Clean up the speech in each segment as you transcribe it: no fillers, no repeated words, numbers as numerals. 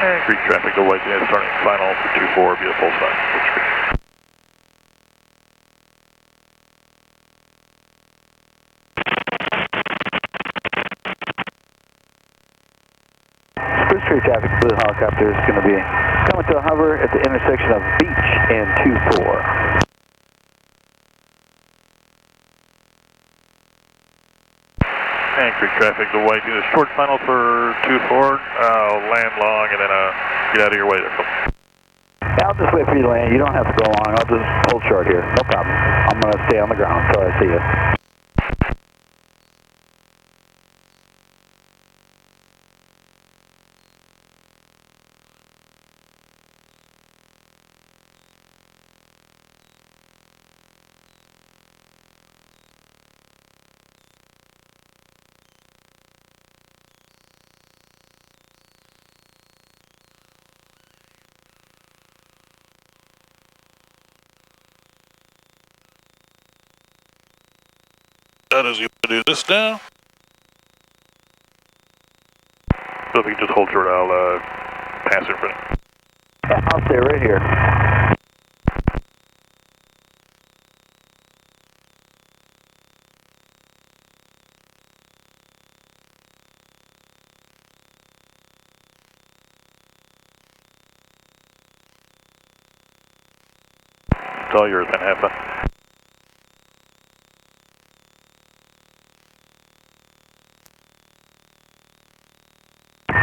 And Creek traffic to White Unit starting final for 24 via full sign. Spruce Street traffic, blue helicopter is going to be coming to a hover at the intersection of Beach and 24. And Creek traffic to White Unit short final for 24. Land long and then get out of your way there. Yeah, I'll just wait for you to land. You don't have to go long. I'll just hold short here. No problem. I'm going to stay on the ground until I see you. That is, you do this now. So if you can just hold short, I'll pass in front of you. Yeah, I'll stay right here. It's all yours, then. Have fun.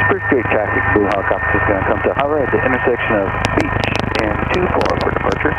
Spruce Street traffic, blue helicopter is going to come to hover at the intersection of Beach and 24 for departure.